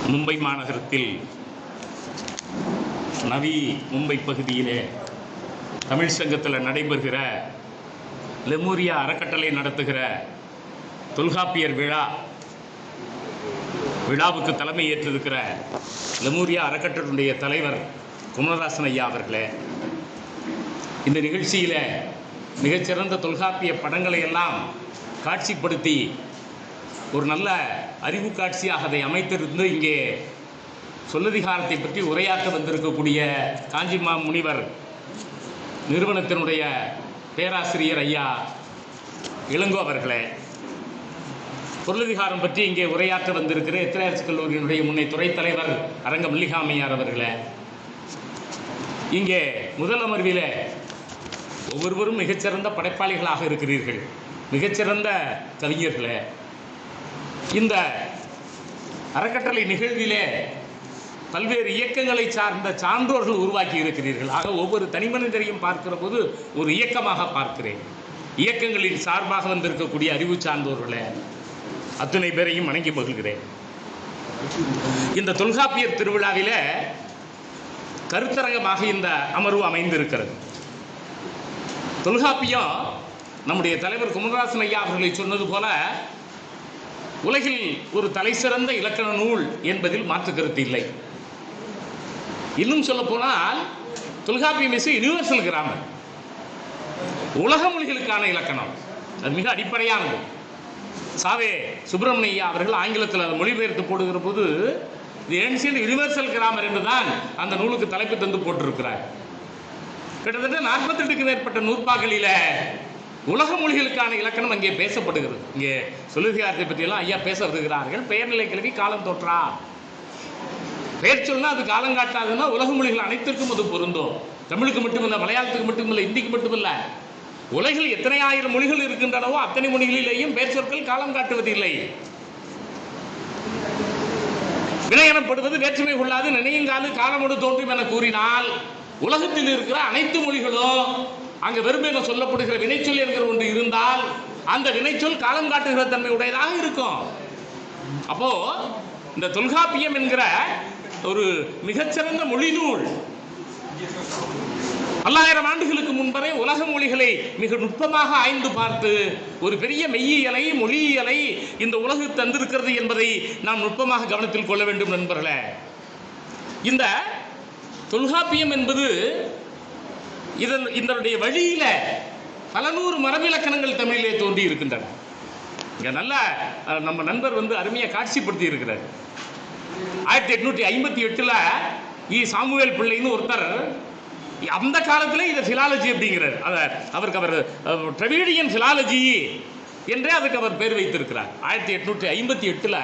மும்பை மாநகரத்தில் நவி மும்பை பகுதியிலே தமிழ் சங்கத்தில் நடைபெறுகிற லெமூரியா அறக்கட்டளை நடத்துகிற தொல்காப்பியர் விழாவுக்கு தலைமை ஏற்றிருக்கிற லெமூரியா அறக்கட்டளையுடைய தலைவர் குமரதாசன் ஐயா அவர்களே, இந்த நிகழ்ச்சியில் மிகச்சிறந்த தொல்காப்பிய படங்களை எல்லாம் காட்சிப்படுத்தி ஒரு நல்ல அறிவு காட்சியாக அதை அமைத்திருந்து இங்கே சொல்லதிகாரத்தை பற்றி உரையாற்ற வந்திருக்கக்கூடிய காஞ்சிமா முனிவர் நிறுவனத்தினுடைய பேராசிரியர் ஐயா இளங்கோ அவர்களே, பொருளதிகாரம் பற்றி இங்கே உரையாற்ற வந்திருக்கிற எத்திராயரசு கல்லூரியினுடைய முன்னை துறை தலைவர் அரங்க மல்லிகாமையார் அவர்களே, இங்கே முதல் அமர்வில் ஒவ்வொருவரும் மிகச்சிறந்த படைப்பாளிகளாக இருக்கிறீர்கள், மிகச்சிறந்த கவிஞர்களே. இந்த அறக்கட்டளை நிகழ்விலே பல்வேறு இயக்கங்களை சார்ந்த சான்றோர்கள் உருவாக்கி இருக்கிறீர்கள். ஆக ஒவ்வொரு தனிமனிதரையும் பார்க்கிற போது ஒரு இயக்கமாக பார்க்கிறேன். இயக்கங்களின் சார்பாக வந்திருக்கக்கூடிய அறிவு சான்றோர்களே, அத்தனை பேரையும் வணங்கி மகிழ்கிறேன். இந்த தொல்காப்பியர் திருவிழாவில கருத்தரங்கமாக இந்த அமர்வு அமைந்திருக்கிறது. தொல்காப்பியம் நம்முடைய தலைவர் குமரதாசன் ஐயா அவர்களை சொன்னது போல உலகில் ஒரு தலைசிறந்த இலக்கண நூல் என்பதில் மாற்று கருத்து இல்லை. இன்னும் சொல்ல போனால் தொல்காப்பியம் இஸ் யுனிவர்சல் கிராமர், உலக மொழிகளுக்கான இலக்கணம். அது மிக அடிப்படையானது. சாவே சுப்பிரமணியா அவர்கள் ஆங்கிலத்தில் அதை மொழிபெயர்த்து போடுகிற போது தி ஏன்ஷியன்ட் யுனிவர்சல் கிராமர் என்றுதான் அந்த நூலுக்கு தலைப்பு தந்து போட்டிருக்கிறார். கிட்டத்தட்ட 48க்கும் மேற்பட்ட நூற்பாக்களில் உலக மொழிகளுக்கான இலக்கணம் அங்கே பேசப்படுகிறது. இங்கே சொல்லதிகாரத்தை பற்றியெல்லாம் ஐயா பேச வருகிறார்கள். பெயர்நிலை கல்வி காலம் தோற்றா, பெயர் சொன்னா அது காலம் காட்டாதுன்னா உலக மொழிகள் அனைத்திற்கும் அது பொருந்தும். தமிழுக்கு மட்டுமில்லை, மலையாளத்துக்கு மட்டுமில்லை, இந்திக்கு மட்டுமில்லை, உலகில் எத்தனை ஆயிரம் மொழிகள் இருக்கின்றனவோ அத்தனை மொழிகளிலேயும் பெயர் சொற்கள் காலம் காட்டுவதில்லை. வினையெனப்படுவது வேற்றுமை கொள்ளாது நினையுங்காலு காலமோடு தோன்றும் என கூறினால் உலகத்தில் இருக்கிற அனைத்து மொழிகளும் அங்கு வெறுமையாக சொல்லப்படுகிற வினைச்சொல் என்கிற ஒன்று இருந்தால் அந்த வினைச்சொல் காலம் காட்டுகிற தன்மை உடையதாக இருக்கும். அப்போ இந்த தொல்காப்பியம் என்கிற ஒரு மிகச்சிறந்த மொழி நூல் 1000 ஆண்டுகளுக்கு முன்பே உலக மொழிகளை மிக நுட்பமாக ஆய்ந்து பார்த்து ஒரு பெரிய மெய்யியலை மொழியியலை இந்த உலகு தந்திருக்கிறது என்பதை நாம் நுட்பமாக கவனத்தில் கொள்ள வேண்டும் நண்பர்களே. இந்த தொல்காப்பியம் என்பது இதனுடைய வழியில பல நூறு மரபிலக்கணங்கள் தமிழிலே தோன்றி இருக்கின்றன. இங்க நல்ல நம்ம நண்பர் அருமையாக காட்சிப்படுத்தி இருக்கிறார். 1858 இ சாமுவேல் பிள்ளைன்னு ஒருத்தர் அந்த காலத்திலே இதை பிலாலஜி அப்படிங்கிறார். அவருக்கு அவர் டிராவிடியன் பிலாலஜி என்றே அதுக்கு அவர் பேர் வைத்திருக்கிறார். 1858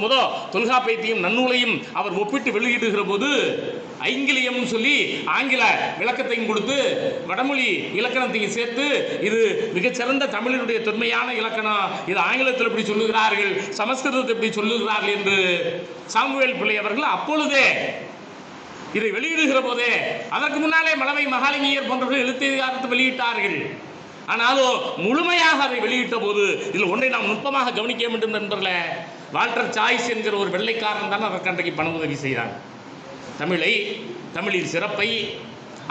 முத தொல்காப்பியத்தையும் நன்னூலையும் அவர் ஒப்பிட்டு வெளியிடுகிற போது ஐங்கிலியம் சொல்லி ஆங்கில விளக்கத்தையும் கொடுத்து வடமொழி இலக்கணத்தையும் சேர்த்து இது மிகச்சிறந்த தமிழினுடைய தொன்மையான இலக்கணம், இது ஆங்கிலத்தில் எப்படி சொல்லுகிறார்கள், சமஸ்கிருதத்தை எப்படி சொல்லுகிறார்கள் என்று சாமுவேல் பிள்ளை அவர்கள் அப்பொழுதே இதை வெளியிடுகிற போதே அதற்கு முன்னாலே மலவை மகாலிங்கர் போன்றவர்கள் எழுத்ததிகாரத்தை வெளியிட்டார்கள். ஆனாலும் முழுமையாக அதை வெளியிட்ட போது இதில் ஒன்றை நாம் நுட்பமாக கவனிக்க வேண்டும் நண்பர்களே. வால்டர் சாய்ஸ் என்கிற ஒரு வெள்ளைக்காரன் தான் அதற்கு அன்றைக்கு பண உதவி செய்கிறார். தமிழின் சிறப்பை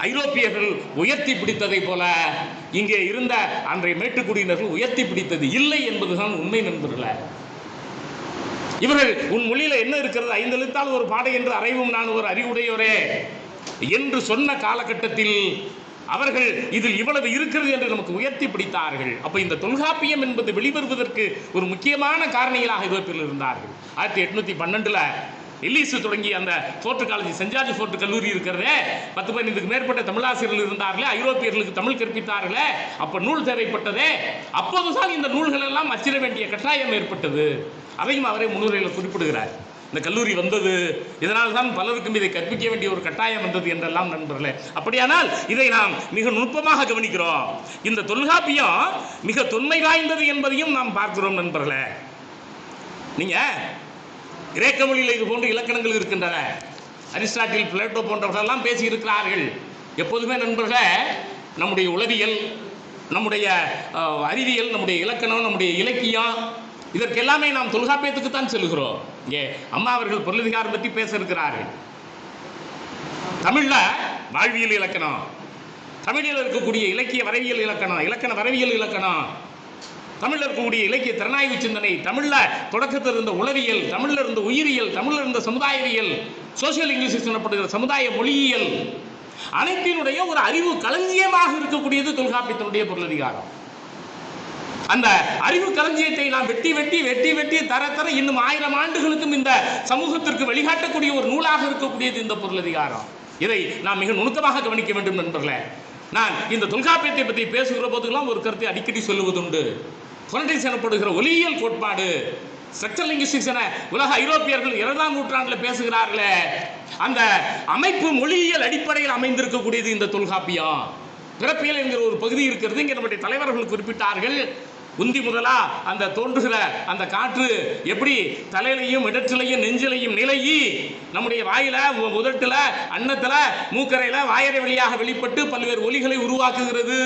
ஐரோப்பியர்கள் உயர்த்தி பிடித்ததை போல இங்கே இருந்த அன்றைய மேட்டுக்குடியினர்கள் உயர்த்தி பிடித்தது இல்லை என்பதுதான் உண்மை நண்பர்களே. இவர்கள் உன் மொழியில என்ன இருக்கிறது, 5 எழுத்தால் ஒரு பாடை என்று அறைவும் நான் ஒரு அறிவுடையோரே என்று சொன்ன காலகட்டத்தில் அவர்கள் இதில் இவ்வளவு இருக்கிறது என்று நமக்கு உயர்த்தி பிடித்தார்கள். அப்ப இந்த தொல்காப்பியம் என்பது வெளிவருவதற்கு ஒரு முக்கியமான காரணிகளாக யூரோப்பில் இருந்தார்கள். 1812 எல்லிஸ் தொடங்கி அந்த fort college Saint George fort கல்லூரி இருக்கிறதே 10-15க்கு மேற்பட்ட தமிழாசிரியர்கள் இருந்தார்களே, ஐரோப்பியர்களுக்கு தமிழ் கற்பித்தார்களே, அப்ப நூல் தேவைப்பட்டதே. அப்போதுதான் இந்த நூல்கள் எல்லாம் அச்சிட வேண்டிய கட்டாயம் ஏற்பட்டது. அதையும் அவரே முன்னுரையில் குறிப்பிடுகிறார். இந்த கல்லூரி வந்தது இதனால் தான் பலருக்கும் இதை கற்பிக்க வேண்டிய ஒரு கட்டாயம் வந்தது என்றெல்லாம் நண்பர்களே. அப்படியானால் இதை நாம் மிக நுட்பமாக கவனிக்கிறோம். இந்த தொல்காப்பியம் மிக தொன்மை வாய்ந்தது என்பதையும் நாம் பார்க்கிறோம் நண்பர்களே. நீங்க கிரேக்க மொழியில் இது போன்ற இலக்கணங்கள் இருக்கின்றன. அரிஸ்டாட்டில், பிளேட்டோ போன்றவர்களெல்லாம் பேசி இருக்கிறார்கள். எப்போதுமே நண்பர்களே நம்முடைய உளவியல், நம்முடைய அறிவியல், நம்முடைய இலக்கணம், நம்முடைய இலக்கியம் இதற்கெல்லாமே நாம் தொல்காப்பியத்துக்கு தான் செல்கிறோம். இங்கே அம்மா அவர்கள் பொருளதிகாரம் பற்றி பேச இருக்கிறார்கள். தமிழ்ல வாழ்வியல் இலக்கணம், தமிழில் இருக்கக்கூடிய இலக்கிய வரைவியல் இலக்கணம், இலக்கண வரைவியல் இலக்கணம், தமிழில் இருக்கக்கூடிய இலக்கிய திறனாய்வு சிந்தனை, தமிழ்ல தொடக்கத்தில் இருந்த உளவியல், தமிழில் இருந்த உயிரியல், தமிழில் இருந்த சமுதாயவியல், சோசியல் லிங்குவிஸ்டிக்ஸ் எனப்படுகிற சமுதாய மொழியியல், அனைத்தினுடைய ஒரு அறிவு களஞ்சியமாக இருக்கக்கூடியது தொல்காப்பியத்தினுடைய பொருளதிகாரம். அந்த அறிவு களஞ்சியத்தை நாம் வெட்டி வெட்டி வெட்டி வெட்டி தர தர இன்னும் 1000 ஆண்டுகளுக்கும் இந்த சமூகத்திற்கு வழிகாட்டக்கூடிய ஒரு நூலாக இருக்கக்கூடியது இந்த பொருளதிகாரம். இதை நாம் மிக நுணுக்கமாக கவனிக்க வேண்டும் நண்பர்களே. நான் இந்த தொல்காப்பியத்தை பற்றி பேசுகிற போதெல்லாம் ஒரு கருத்தை அடிக்கடி சொல்லுவதுண்டு. ஃபொனடிக்ஸ் எனப்படுகிற ஒலியியல் கோட்பாடு, ஸ்ட்ரக்சரல் லிங்குவிஸ்டிக்ஸ் என உலக ஐரோப்பியர்கள் 20ஆம் நூற்றாண்டில் பேசுகிறார்களே, அந்த அமைப்பு மொழியியல் அடிப்படையில் அமைந்திருக்கக்கூடியது இந்த தொல்காப்பியம். பிறப்பியல் என்கிற ஒரு பகுதி இருக்கிறது. இங்கே நம்முடைய தலைவர்கள் குறிப்பிட்டார்கள். உந்தி முதலா அந்த தோன்றுகிற அந்த காற்று எப்படி தலையிலையும் இடற்றிலையும் நெஞ்சிலையும் நிலையி நம்முடைய வாயில, உதட்டுல, அன்னத்துல, மூக்கரையில, வாயறை வழியாக வெளிப்பட்டு பல்வேறு ஒலிகளை உருவாக்குகிறது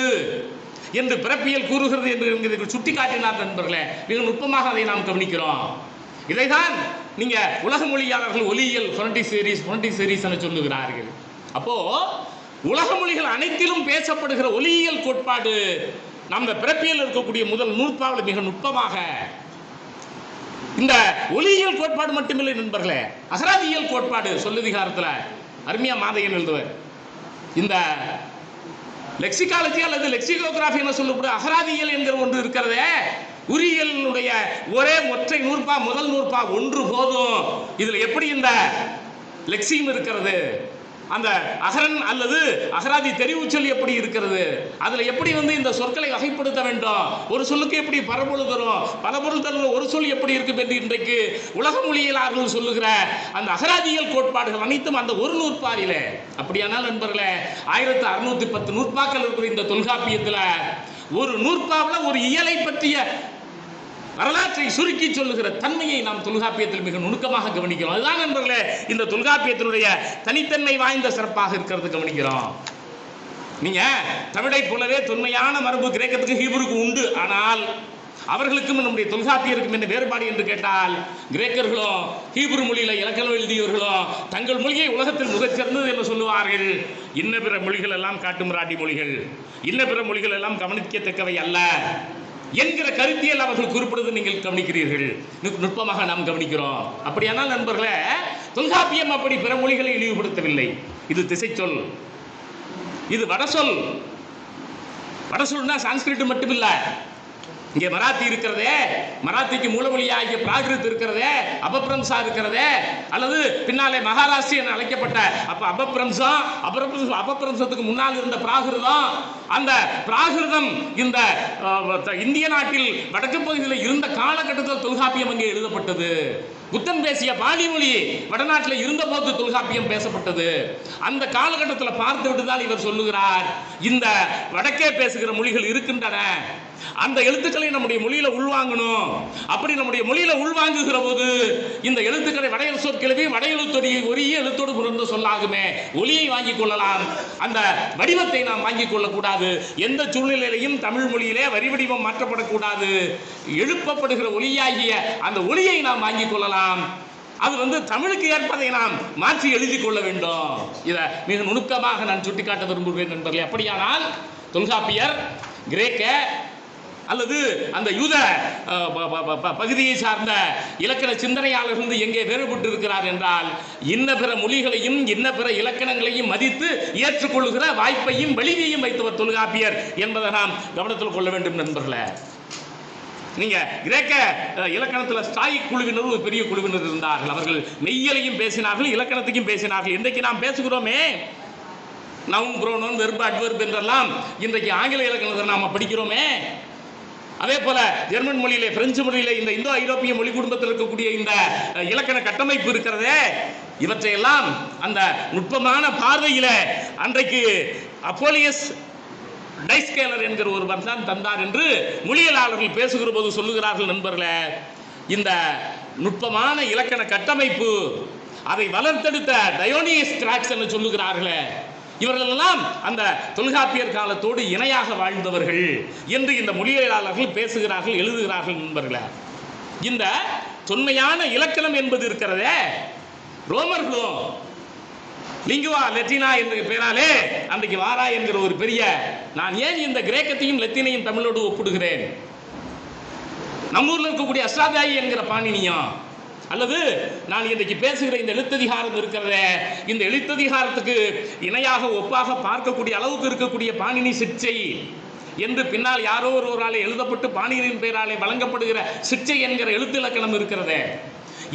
என்று பிறப்பியல் கூறுகிறது என்று சுட்டி காட்டினார் நண்பர்களே. மிக நுட்பமாக அதை நாம் கவனிக்கிறோம். இதைதான் நீங்க உலக மொழியாளர்கள் ஒலியியல் ஃபொனடிக் சீரிஸ் என சொல்லுகிறார்கள். அப்போ உலக மொழிகள் அனைத்திலும் பேசப்படுகிற ஒலியியல் கோட்பாடு நம்ம பிறப்பியல் இருக்கக்கூடிய முதல் நூற்பாவில் மிக நுட்பமாக இந்த ஒலியியல் கோட்பாடு மட்டுமில்லை நண்பர்களே, அகராதியியல் கோட்பாடு சொல்லதிகாரத்தில் அருமையா மாதையன் எழுதுவர். இந்த லெக்சிகாலஜி அல்லது லெக்சிகோகிராஃபி என சொல்லக்கூடிய அகராதியியல் என்கிற ஒன்று இருக்கிறதே, உரியியலுடைய ஒரே ஒற்றை நூற்பா, முதல் நூற்பா ஒன்று போதும். இதில் எப்படி இந்த லெக்சியம் இருக்கிறது, அந்த அகரன் அல்லது அகராதி தெரிவு சொல் எப்படி இருக்கிறது, அதில் எப்படி இந்த சொற்களை வகைப்படுத்த வேண்டும், ஒரு சொல்லுக்கு எப்படி பரபொருள் தரும், பலபொருள் தரும் ஒரு சொல் எப்படி இருக்கும் என்று இன்றைக்கு உலக மொழியியலாளர்கள் சொல்லுகிற அந்த அகராதியியல் கோட்பாடுகள் அனைத்தும் அந்த ஒரு நூற்பாவிலே. அப்படியானால் நண்பர்களே, 1610 நூற்பாக்கள் இருக்கிற இந்த தொல்காப்பியத்தில் ஒரு நூற்பாவில் ஒரு இயலை பற்றிய வரலாற்றை சுருக்கி சொல்லுகிற தன்மையை நாம் தொல்காப்பியத்தில் மிக நுணுக்கமாக கவனிக்கிறோம். அதுதான் நண்பர்களே இந்த தொல்காப்பியத்தினுடைய தனித்தன்மை வாய்ந்த சிறப்பாக இருக்கிறது கவனிக்கிறோம். நீங்க தமிழை போலவே தொன்மையான மரபு கிரேக்கத்துக்கு ஹீப்ருக்கு உண்டு. ஆனால் அவர்களுக்கும் நம்முடைய தொல்காப்பியருக்கும் என்ன வேறுபாடு என்று கேட்டால், கிரேக்கர்களும் ஹீப்ரு மொழியில இலக்கணம் எழுதியவர்களும் தங்கள் மொழியை உலகத்தில் மிகச்சிறந்தது என்று சொல்லுவார்கள். இன்ன பிற மொழிகள் எல்லாம் காட்டுமிராண்டி மொழிகள், இன்ன பிற மொழிகள் எல்லாம் கவனிக்கத்தக்கவை அல்ல என்கிற கருத்தியல் அவர்கள் குறிப்பிடுவது நீங்கள் கவனிக்கிறீர்கள். நுட்பமாக நாம் கவனிக்கிறோம். அப்படியானால் நண்பர்களே, தொல்காப்பியம் அப்படி பிற மொழிகளை இழிவுபடுத்தவில்லை. இது திசை சொல், இது வடசொல். வடசொல்னா சான்ஸ்கிரிட் மட்டுமில்ல, இங்கே மராத்தி இருக்கிறதே, மராத்திக்கு மூலமொழியாகிய பிராகிருத் இருக்கிறதே, அபப்ரம்சா இருக்கிறதே, அல்லது பின்னாலே மகாராஷ்டிரி என அழைக்கப்பட்ட அபப்ரம்சத்துக்கு முன்னால் இருந்த பிராகிருதம், அந்த பிராகிருதம் இந்த இந்திய நாட்டில் வடக்கு பகுதியில் இருந்த காலகட்டத்தில் தொல்காப்பியம் அங்கே எழுதப்பட்டது. புத்தன் பேசிய பாலி மொழி வடநாட்டில் இருந்த போது தொல்காப்பியம் பேசப்பட்டது. அந்த காலகட்டத்தில் பார்த்துவிட்டு தான் இவர் சொல்லுகிறார், இந்த வடக்கே பேசுகிற மொழிகள் இருக்கின்றன, அந்த எழுத்துக்களை நம்முடைய மொழியில உள்வாங்கணும். அப்படி நம்முடைய மொழியில உள்வாங்குகிற போது இந்த எழுத்துக்களை வட சொற்கிழவி வட எழுத்தொடி ஒரே எழுத்தோடு புரிந்து சொல்லாகுமே, ஒலியை வாங்கிக் கொள்ளலாம், அந்த வடிவத்தை நாம் வாங்கிக் கொள்ளக்கூடாது. எந்த சூழ்நிலையிலையும் தமிழ் மொழியிலே வரி வடிவம் மாற்றப்படக்கூடாது. எழுப்பப்படுகிற ஒலியாகிய அந்த ஒலியை நாம் வாங்கிக் கொள்ளலாம். அது தமிழுக்கு ஏற்பதை நாம் மாற்றி எழுதி கொள்ள வேண்டும். இதை மிக நுணுக்கமாக நான் சுட்டிக்காட்ட விரும்புகிறேன் நண்பர்களே. அப்படியானால் தொல்காப்பியர் கிரேக்க அல்லது அந்த யூத பகுதியை சார்ந்த இலக்கண சிந்தனையாளர்கள் எங்கே வேறுபட்டு இருக்கிறார் என்றால், இன்ன பிற மொழிகளையும் இன்ன பிற இலக்கணங்களையும் மதித்து ஏற்றுக்கொள்ளுகிற வாய்ப்பையும் வலிமையும் வைத்தவர் தொல்காப்பியர் என்பதை நாம் கவனத்தில் கொள்ள வேண்டும் நண்பர்களே. நீங்க கிரேக்க இலக்கணத்தில் ஸ்டாயிக் குழுவினர் ஒரு பெரிய குழுவினர் இருந்தார்கள். அவர்கள் மெய்யலையும் பேசினார்கள், இலக்கணத்தையும் பேசினார்கள். இன்றைக்கு நாம் பேசுகிறோமே நவுன், ப்ரோனவுன், வெர்பு, அட்வெர்ப் என்றெல்லாம் இன்றைக்கு ஆங்கில இலக்கணத்தை நாம் படிக்கிறோமே. அதே போல ஜெர்மன் மொழியிலே, பிரெஞ்சு மொழியிலே, இந்த இந்தோ ஐரோப்பிய மொழி குடும்பத்தில் இருக்கக்கூடிய இந்த இலக்கண கட்டமைப்பு இருக்கிறதே, இவற்றையெல்லாம் அந்த நுட்பமான பார்வையில அன்றைக்கு அப்போலியஸ் டைஸ்கேலர் என்கிற ஒருவர் தான் தந்தார் என்று மொழியியலாளர்கள் பேசுகிற போது சொல்லுகிறார்கள் நண்பர்களே. இந்த நுட்பமான இலக்கண கட்டமைப்பு அதை வளர்த்தெடுத்த டயோனியஸ் கிராக்ஸ் என்று சொல்லுகிறார்களே, இவர்கள் எல்லாம் அந்த தொல்காப்பியர் காலத்தோடு இணையாக வாழ்ந்தவர்கள் என்று இந்த மொழியியலாளர்கள் பேசுகிறார்கள், எழுதுகிறார்கள் நண்பர்களே. இந்த தொன்மையான இலக்கணம் என்பது இருக்கிறதே, ரோமர்களும் லிங்குவா லெட்டினா என்ற பெயராலே அன்றைக்கு வாரா என்கிற ஒரு பெரிய, நான் ஏன் இந்த கிரேக்கத்தையும் லத்தீனையும் தமிழோடு ஒப்பிடுகிறேன்? நம்ம ஊரில் இருக்கக்கூடிய அஷ்டாதாயி என்கிற பாணினியம், அல்லது நான் இன்றைக்கு பேசுகிற இந்த எழுத்ததிகாரம் இருக்கிறதே, இந்த எழுத்ததிகாரத்துக்கு இணையாக ஒப்பாக பார்க்கக்கூடிய அளவுக்கு இருக்கக்கூடிய பாணினி சிற்சை என்று பின்னால் யாரோ ஒருவராலே எழுதப்பட்டு பாணினியின் பெயராலே வழங்கப்படுகிற சிற்சை என்கிற எழுத்து இலக்கணம் இருக்கிறதே,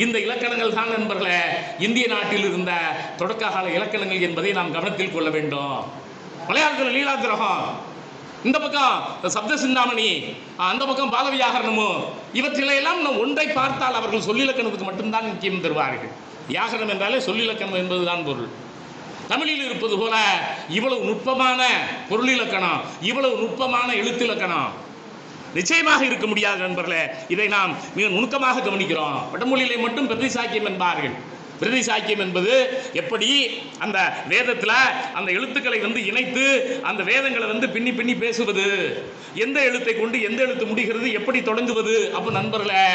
இந்த இலக்கணங்கள் தான் நண்பர்களே இந்திய நாட்டில் இருந்த தொடக்க கால இலக்கணங்கள் என்பதை நாம் கவனத்தில் கொள்ள வேண்டும். மலையாளத்தில் லீலாகிரகம், இந்த பக்கம் சப்த சிந்தாமணி, அந்த பக்கம் பாலவியாகரணமும், இவற்றிலையெல்லாம் நாம் ஒன்றை பார்த்தால் அவர்கள் சொல்லிலக்கணத்துக்கு மட்டும்தான் முக்கியம் தருவார்கள். வியாகரணம் என்றாலே சொல்லிலக்கணம் என்பதுதான் பொருள். தமிழில் இருப்பது போல இவ்வளவு நுட்பமான பொருளிலக்கணம், இவ்வளவு நுட்பமான எழுத்திலக்கணம் நிச்சயமாக இருக்க முடியாது நண்பர்களே. இதை நாம் மிக நுணுக்கமாக கவனிக்கிறோம். வடமொழியிலே மட்டும் பிரதி சாக்கியம் என்பார்கள். பிரதி சாக்கியம் என்பது எப்படி அந்த வேதத்தில் அந்த எழுத்துக்களை இணைத்து அந்த வேதங்களை பின்னி பின்னி பேசுவது, எந்த எழுத்தை கொண்டு எந்த எழுத்து முடிகிறது, எப்படி தொடங்குவது. அப்போ நண்பர்களே,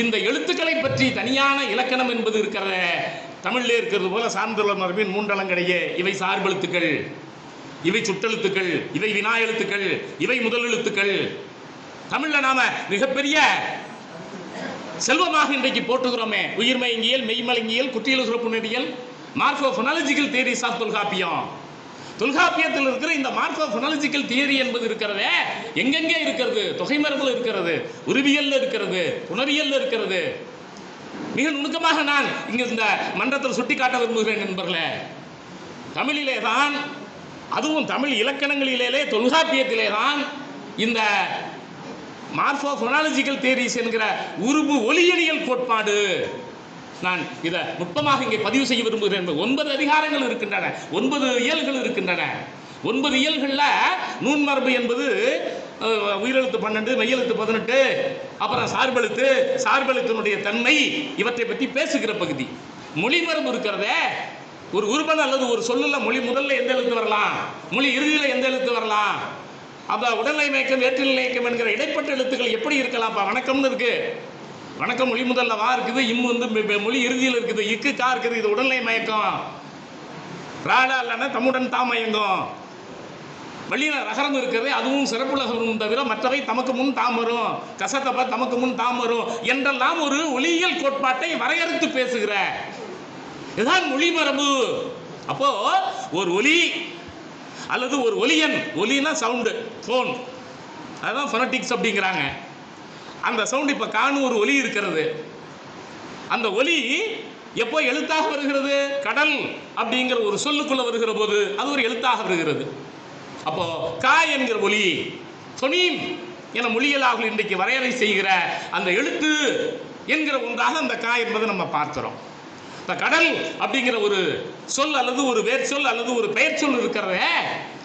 இந்த எழுத்துக்களை பற்றி தனியான இலக்கணம் என்பது இருக்கிற தமிழிலே இருக்கிறது போல சார்ந்துள்ள மரபின் மூன்றலங்கடையே, இவை சார்பெழுத்துக்கள், இவை சுட்டெழுத்துக்கள், இவை வினா எழுத்துக்கள், இவை முதல் எழுத்துக்கள். தமிழில் நாம மிகப்பெரிய செல்வமாக இன்றைக்கு போட்டுகிறோமே, உயிர்மயங்கியல், மெய்மலங்கியல், குற்றியல் சிறப்பு நெறியல், மார்போஃபோனாலஜிக்கல் தியரிஸ் ஆஃப் தொல்காப்பியம். தொல்காப்பியத்தில் இருக்கிற இந்த மார்போஃபோனாலஜிக்கல் தியரி என்பது இருக்கிறதே, எங்கெங்கே இருக்கிறது? தொகை மரபில் இருக்கிறது, உருவியல்ல இருக்கிறது, உணரியல்ல இருக்கிறது. மிக நுணுக்கமாக நான் இங்கு இந்த மன்றத்தில் சுட்டிக்காட்ட விரும்புகிறேன் நண்பர்களே. தமிழிலே தான், அதுவும் தமிழ் இலக்கணங்களிலே தொல்காப்பியத்திலே தான் இந்த மார்போஃபோனாலஜிக்கல் தியரிஸ் என்கிற உருபு ஒலியியல் கோட்பாடு, நான் இதை நுட்பமாக இங்கே பதிவு செய்ய விரும்புகிறேன். 9 அதிகாரங்கள் இருக்கின்றன, 9 இயல்கள் இருக்கின்றன. 9 இயல்களில் நூன்மரபு என்பது உயிரெழுத்து 12, மெய்யெழுத்து 18, அப்புறம் சார்பெழுத்து, சார்பெழுத்தினுடைய தன்மை, இவற்றை பற்றி பேசுகிற பகுதி. மொழிமரபு இருக்கிறதே, ஒரு உருவன் அல்லது ஒரு சொல்லுல மொழி முதல்ல எந்த எழுத்து வரலாம், மொழி இறுதியில் எந்த எழுத்து வரலாம், அப்போ உடல்நிலை மயக்கம், வேற்றுநிலை மயக்கம் என்கிற இடைப்பட்ட எழுத்துக்கள் எப்படி இருக்கலாம்? வணக்கம்னு இருக்கு, வணக்கம் மொழி முதல்ல வா இருக்குது, இம்மு மொழி இறுதியில் இருக்குது, இக்கு கா இருக்குது, இது உடல்நிலை மயக்கம். ராடா இல்லைன்னா தம்முடன் தாமயங்கம். வழியில் ரகரம் இருக்கிறது, அதுவும் சிறப்புலகம் தவிர மற்றவை தமக்கு முன் தாம் வரும், கசத்தப்ப தமக்கு முன் தாம் வரும் என்றெல்லாம் ஒரு ஒலியியல் கோட்பாட்டை வரையறுத்து பேசுகிற இதுதான் மொழி மரபு. அப்போ ஒரு ஒலி அல்லது ஒரு ஒலியன், ஒலினா சவுண்டு, ஃபோன், அதுதான் ஃபோனட்டிக்ஸ் அப்படிங்கிறாங்க. அந்த சவுண்டு இப்போ காணும் ஒரு ஒலி இருக்கிறது. அந்த ஒலி எப்போ எழுத்தாக வருகிறது? கடல் அப்படிங்கிற ஒரு சொல்லுக்குள்ள வருகிற போது அது ஒரு எழுத்தாக வருகிறது. அப்போ கா என்கிற ஒலி சொனீம் என மொழியலாக இன்றைக்கு வரையறை செய்கிற அந்த எழுத்து என்கிற ஒன்றாக அந்த கா என்பதை நம்ம பார்க்கிறோம். இந்த கடல் அப்படிங்கிற ஒரு சொல் அல்லது ஒரு வேர் சொல் அல்லது ஒரு பெயர் சொல் இருக்கிறதே,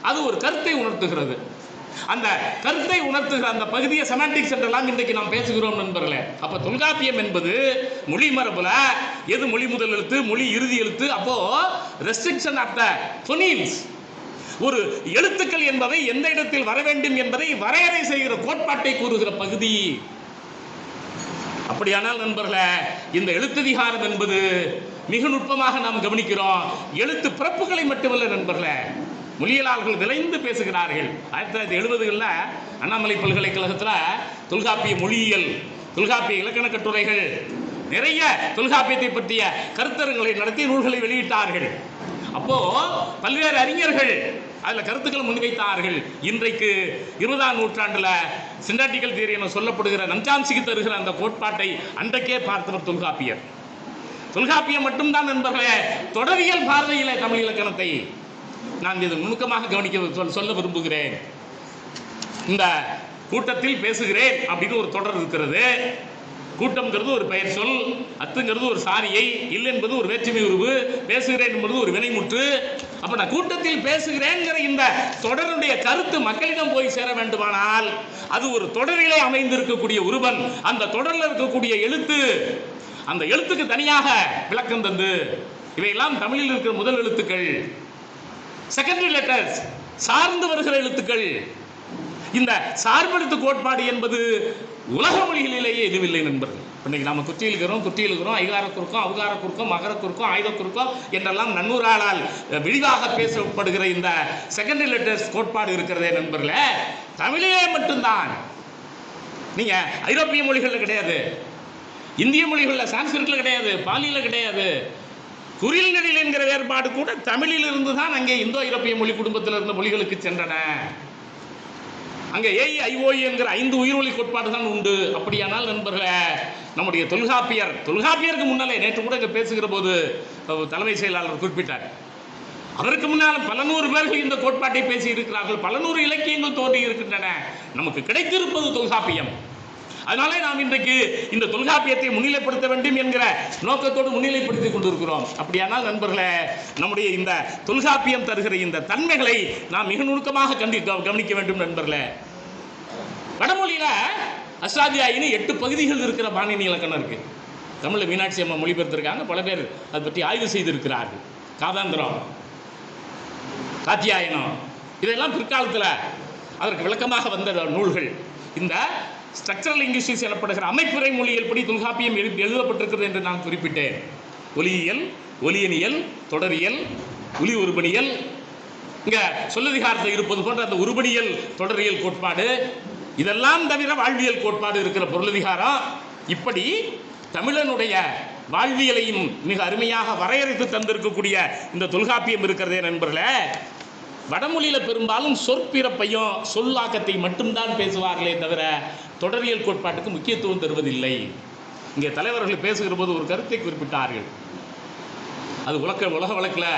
அது ஒரு கருத்தை உணர்த்துகிறது. அந்த கருத்தை உணர்த்துகிற அந்த பகுதியை செமாண்டிக்ஸ் என்றெல்லாம் இன்றைக்கு நாம் பேசுகிறோம் நண்பர்களே. அப்போ தொல்காப்பியம் என்பது மொழி மரபுல எது மொழி முதல் எழுத்து, மொழி இறுதி எழுத்து, அப்போ ரெஸ்ட்ரிக்ஷன் ஆஃப் த ஃபோனீம்ஸ், ஒரு எழுத்துக்கள் என்பவை எந்த இடத்தில் வர வேண்டும் என்பதை வரையறை செய்கிற கோட்பாட்டை கூறுகிற பகுதி. அப்படியானால் நண்பர்களே, இந்த எழுத்ததிகாரம் என்பது மிக நுட்பமாக நாம் கவனிக்கிறோம். எழுத்து பிறப்புகளை மட்டுமல்ல நண்பர்களே, மொழியலாளர்கள் விளைந்து பேசுகிறார்கள். 1970களில் அண்ணாமலை பல்கலைக்கழகத்தில் தொல்காப்பிய மொழியியல், தொல்காப்பிய இலக்கண கட்டுரைகள், நிறைய தொல்காப்பியத்தை பற்றிய கருத்தரங்களை நடத்தி நூல்களை வெளியிட்டார்கள். அப்போ பல்வேறு அறிஞர்கள் அதில் கருத்துக்களை முன்வைத்தார்கள். இன்றைக்கு 20ஆம் நூற்றாண்டில் சிண்டாட்டிக்கல் தியரி என சொல்லப்படுகிற நஞ்சாம்சிக்கு தருகிற அந்த கோட்பாட்டை அன்றைக்கே பார்த்தவர் தொல்காப்பியர். தொல்காப்பியம் மட்டும்தான் நண்பர்களே தொடரியல் பார்வையிலே தமிழ் இலக்கணத்தை நான் இது நுணுக்கமாக கவனிக்க சொல்ல விரும்புகிறேன். இந்த கூட்டத்தில் பேசுகிறேன் அப்படின்னு ஒரு தொடர் இருக்கிறது. கூட்டம்ங்கிறது ஒரு பெயர் சொல், அத்துங்கிறது ஒரு சாரியை, இல்லை என்பது ஒரு வேற்றுமை உருவு, பேசுகிறேன் என்பது ஒரு வினைமுற்று. அப்ப நான் கூட்டத்தில் பேசுகிறேன்கிற இந்த தொடருடைய கருத்து மக்களிடம் போய் சேர வேண்டுமானால் அது ஒரு தொடரிலே அமைந்திருக்கக்கூடிய உருவன், அந்த தொடரில் இருக்கக்கூடிய எழுத்து, அந்த எழுத்துக்கு தனியாக விளக்கம் தந்து, இவையெல்லாம் தமிழில் இருக்கிற முதல் எழுத்துக்கள், செகண்டரி லெட்டர்ஸ், சார்ந்து வருகிற எழுத்துக்கள். இந்த சார்பெழுத்து கோட்பாடு என்பது உலக மொழிகளிலேயே எதுவில்லை நண்பர்கள். இன்னைக்கு நம்ம குற்றியிலுக்கிறோம் ஐகாரக்குறுக்கம் அவகாரக்குறுக்கம் மகரக்குறுக்கம் ஆயுதக்குறுக்கம் என்றெல்லாம் நன்னூறாளால் விரிவாக பேசப்படுகிற இந்த செகண்டரி லெட்டர்ஸ் கோட்பாடு இருக்கிறதே நண்பர்களே, தமிழிலே மட்டும்தான். நீங்க ஐரோப்பிய மொழிகளில் கிடையாது, இந்திய மொழிகளில் சான்ஸ்கிரிட்ல கிடையாது, பாலியில கிடையாது. குறில் நெடில் என்கிற வேறுபாடு கூட தமிழில் இருந்து தான் அங்கே இந்தோ ஐரோப்பிய மொழி குடும்பத்தில் இருந்த மொழிகளுக்கு சென்றன. அங்கே ஏஇ ஐஓஇ என்கிற 5 உயிர்வொலி கோட்பாடு தான் உண்டு. அப்படியானால் நண்பர்களே, நம்முடைய தொல்காப்பியருக்கு முன்னாலே நேற்று கூட இங்கே பேசுகிற போது தலைமை செயலாளர் குறிப்பிட்டார், அதற்கு முன்னால் பல நூறு பேர்கள் இந்த கோட்பாட்டை பேசி இருக்கிறார்கள், பல நூறு இலக்கியங்கள் தோன்றி இருக்கின்றன. நமக்கு கிடைத்திருப்பது தொல்காப்பியம். அதனாலே நாம் இன்றைக்கு இந்த தொல்காப்பியத்தை முன்னிலைப்படுத்த வேண்டும் என்கிற நோக்கத்தோடு முன்னிலைப்படுத்திக் கொண்டிருக்கிறோம். அப்படியானால் நண்பர்களே, நம்முடைய இந்த தொல்காப்பியம் தருகிற இந்த தன்மைகளை நாம் மிக நுணுக்கமாக கவனிக்க வேண்டும் நண்பர்களே. வடமொழியில அஷ்டாத்தியாயினி 8 பகுதிகள் இருக்கிற பாணினி இலக்கணம் இருக்கு. தமிழில் மீனாட்சி அம்மா மொழிபெயர்த்திருக்காங்க, பல பேர் அதை பற்றி ஆய்வு செய்திருக்கிறார்கள். காதாந்திரம், காத்தியாயனம், இதெல்லாம் பிற்காலத்தில் அதற்கு விளக்கமாக வந்த நூல்கள். இந்த ஸ்ட்ரக்சரல் லிங்குவிஸ்டிக்ஸ் எனப்படுகிற அமைப்புரை மொழியியல் படி தொல்காப்பியம் எழுதப்பட்டிருக்கிறது என்று நான் குறிப்பிட்டேன். ஒலியியல், ஒலியனியல், தொடரியல், ஒலி உருபணியல், இங்க சொல்லதிகாரத்தில் இருப்பது போன்ற அந்த உருபணியல் தொடரியல் கோட்பாடு, இதெல்லாம் தவிர வாழ்வியல் கோட்பாடு இருக்கிற பொருளதிகாரம். இப்படி தமிழனுடைய வாழ்வியலையும் மிக அருமையாக வரையறைத்து தந்திருக்கக்கூடிய இந்த தொல்காப்பியம் இருக்கிறதே நண்பர்களே, வடமொழியில பெரும்பாலும் சொற்பிறப்பையும் சொல்லாக்கத்தை மட்டும்தான் பேசுவார்களே தவிர தொடரியல் கோட்பாட்டுக்கு முக்கியத்துவம் தருவதில்லை. இங்கே தலைவர்கள் பேசுகிற போது ஒரு கருத்தை குறிப்பிட்டார்கள், அது உலக வழக்கில்